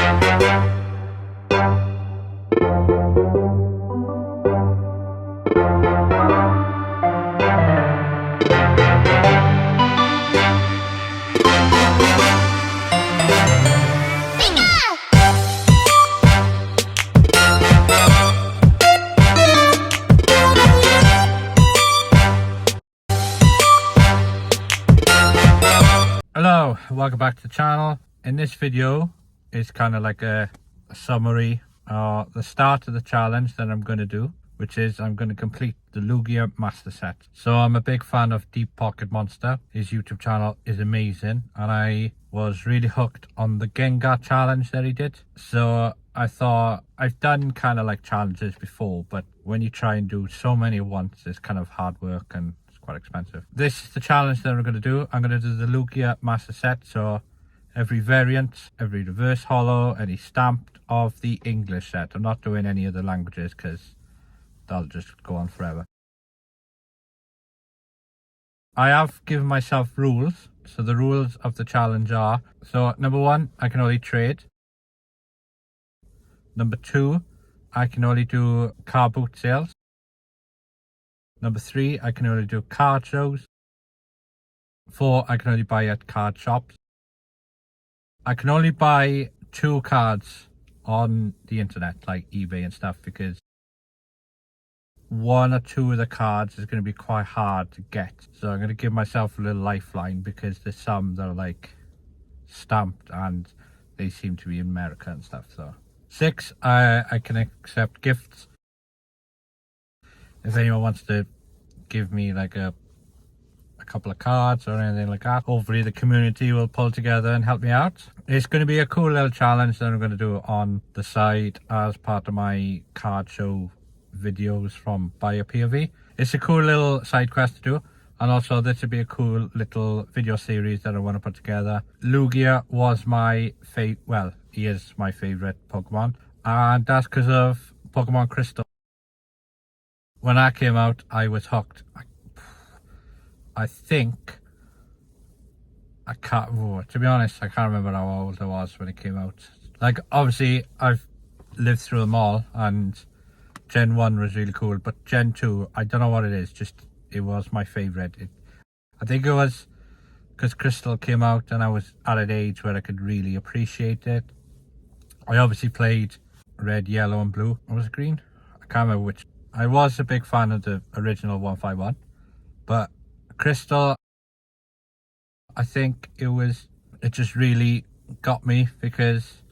Hello, welcome back to the channel. In this video is kind of like a summary or the start of the challenge that I'm going to do, which is I'm going to complete the LUGIA master set. So I'm a big fan of Deep Pocket Monster. His YouTube channel is amazing and I was really hooked on the Gengar challenge that he did. So I thought, I've done kind of like challenges before, but when you try and do so many at once, it's kind of hard work and quite expensive. This is the challenge that I'm going to do. I'm going to do the LUGIA master set, so every variant, every reverse holo, any stamped of the English set. I'm not doing any of the languages because that'll just go on forever. I have given myself rules. So the rules of the challenge are, so number 1, I can only trade. Number 2, I can only do car boot sales. Number 3, I can only do card shows. 4, I can only buy at card shops. I can only buy 2 cards on the internet, like eBay and stuff, because 1 or 2 of the cards is going to be quite hard to get. So I'm going to give myself a little lifeline because there's some that are like stamped and they seem to be in America and stuff. So 6, I can accept gifts. If anyone wants to give me like a couple of cards or anything like that, hopefully the community will pull together and help me out. It's going to be a cool little challenge that I'm going to do on the side as part of my card show videos from Buyer POV. It's a cool little side quest to do, and also this would be a cool little video series that I want to put together. LUGIA was my well, he is my favorite Pokemon, and that's because of Pokemon Crystal. When that came out, I was hooked. I think, to be honest, I can't remember how old I was when it came out. Like, obviously, I've lived through them all, and Gen 1 was really cool, but Gen 2, I don't know what it is, just, it was my favourite. I think it was because Crystal came out and I was at an age where I could really appreciate it. I obviously played Red, Yellow and Blue. Or was it Green? I can't remember which. I was a big fan of the original 151, but Crystal, I think it just really got me because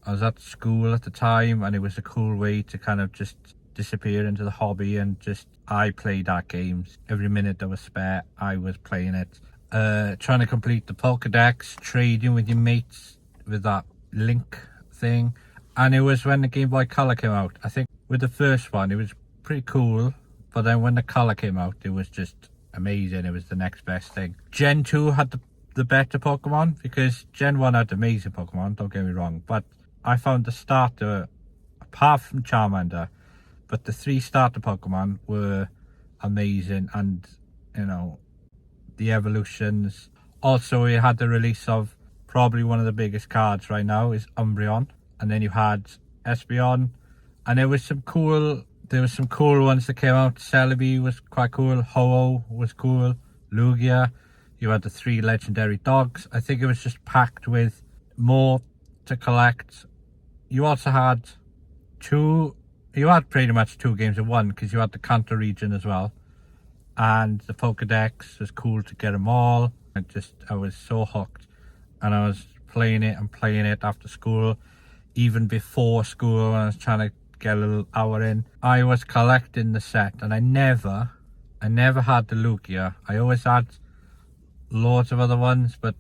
I was at school at the time and it was a cool way to kind of just disappear into the hobby, and just, I played that games. Every minute that was spare, I was playing it. Trying to complete the Pokedex, trading with your mates with that link thing. And it was when the Game Boy Color came out. I think with the first one, it was pretty cool, but then when the color came out, it was just amazing. It was the next best thing. Gen 2 had the better Pokemon, because Gen 1 had amazing Pokemon, don't get me wrong, but I found the starter, apart from Charmander, but the 3 starter Pokemon were amazing, and you know, the evolutions. Also, we had the release of probably one of the biggest cards right now is Umbreon, and then you had Espeon, and there was some cool ones that came out. Celebi was quite cool, Ho-Oh was cool, Lugia. You had the 3 legendary dogs. I think it was just packed with more to collect. You also had pretty much 2 games in one, because you had the Kanto region as well. And the Pokedex was cool to get them all. I was so hooked. And I was playing it after school, even before school when I was trying to get a little hour in. I was collecting the set, and I never had the Lugia. I always had loads of other ones, but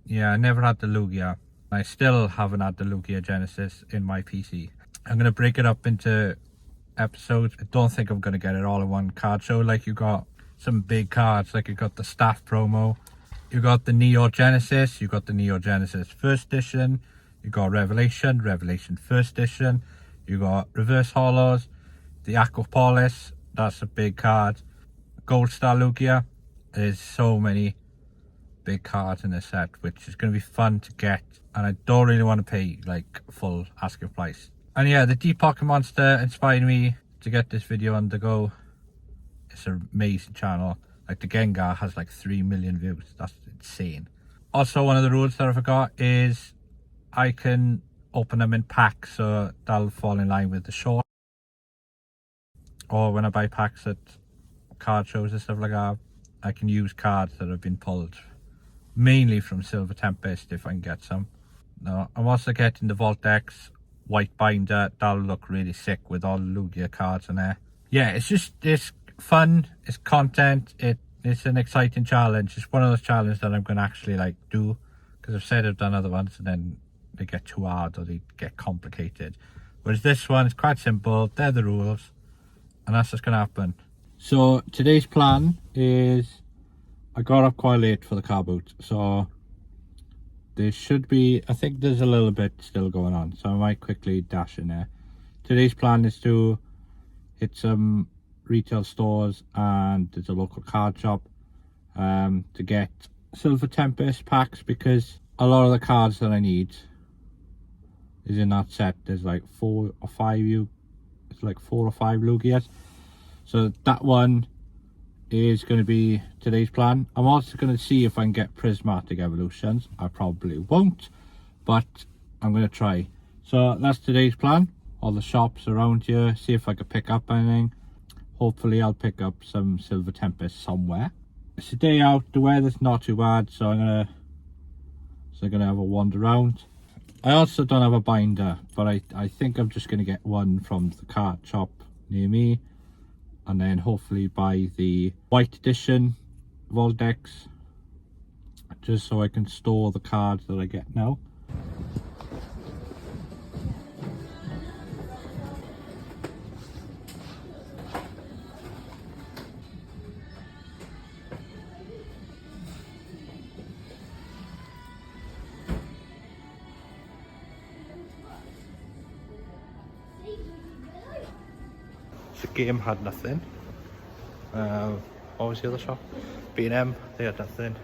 yeah, I never had the Lugia. I still haven't had the Lugia Genesis in my PC. I'm going to break it up into episodes. I don't think I'm going to get it all in one card show. Like, you got some big cards, like you got the staff promo, you got the Neo Genesis, you got the Neo Genesis First Edition, you got Revelation First Edition, you got Reverse Holos, the Aquapolis, that's a big card, Gold Star Lugia. There's so many big cards in this set, which is going to be fun to get, and I don't really want to pay like full asking price. And yeah, the Deep Pocket Monster inspired me to get this video on the go. It's an amazing channel. Like the Gengar has like 3 million views. That's insane. Also, one of the rules that I forgot is I can open them in packs, so that'll fall in line with the short. Or when I buy packs at card shows and stuff like that, I can use cards that have been pulled mainly from Silver Tempest if I can get some. Now, I'm also getting the Vault X white binder. That'll look really sick with all the Lugia cards in there. Yeah, it's fun, it's content, it's an exciting challenge. It's one of those challenges that I'm going to actually like do, because I've said I've done other ones and then they get too hard or they get complicated. Whereas this one is quite simple, they're the rules, and that's what's going to happen. So today's plan is, I got up quite late for the car boot, so there should be, I think there's a little bit still going on, so I might quickly dash in there. Today's plan is to hit some retail stores and there's a local card shop to get Silver Tempest packs, because a lot of the cards that I need is in that set. There's like 4 or 5 Lugias, so that one is going to be today's plan. I'm also going to see if I can get prismatic evolutions. I probably won't, but I'm going to try. So that's today's plan. All the shops around here, see if I can pick up anything. Hopefully I'll pick up some Silver Tempest somewhere. It's a day out, the weather's not too bad, so I'm gonna have a wander around. I also don't have a binder, but I think I'm just gonna get one from the card shop near me, and then hopefully buy the white edition Vault X, just so I can store the cards that I get now. The game had nothing. What was the other shop? B&M, they had nothing.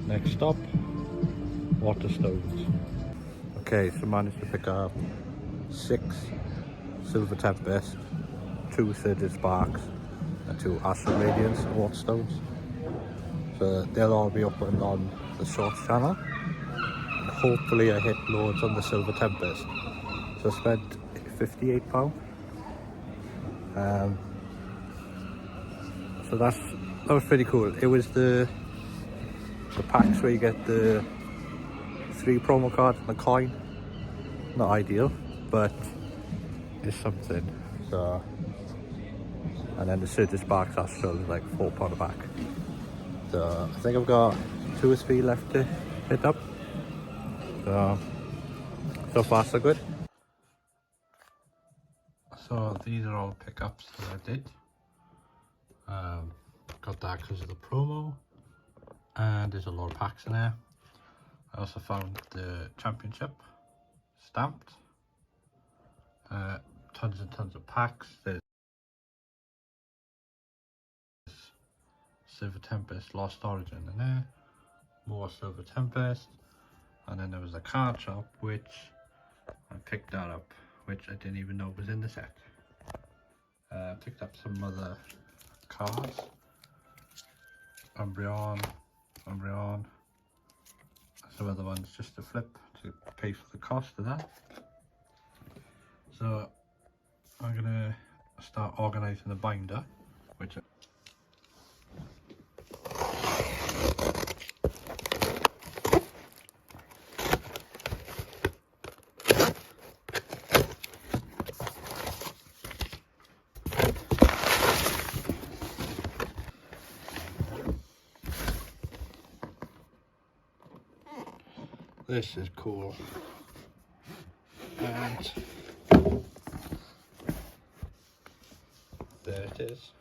Next stop, Waterstones. Okay, so managed to pick up 6 Silver Tempest, 2 Surged Sparks, and 2 Astral Radiance Waterstones. So they'll all be up on the Shorts channel. And hopefully I hit loads on the Silver Tempest. So I spent £58. So that was pretty cool. It was the packs where you get the 3 promo cards and a coin. Not ideal, but it's something. So, and then the Surge Sparks Astral is like £4 a pack. So I think I've got 2 or 3 left to hit up. So far so good. So these are all pickups that I did. Got that because of the promo, and there's a lot of packs in there. I also found the championship stamped. Tons and tons of packs. There's Silver Tempest Lost Origin in there, more Silver Tempest, and then there was a card shop which I picked that up, which I didn't even know was in the set. Picked up some other cards, Umbreon, some other ones just to flip to pay for the cost of that. So I'm gonna start organising the binder, which this is cool, and there it is.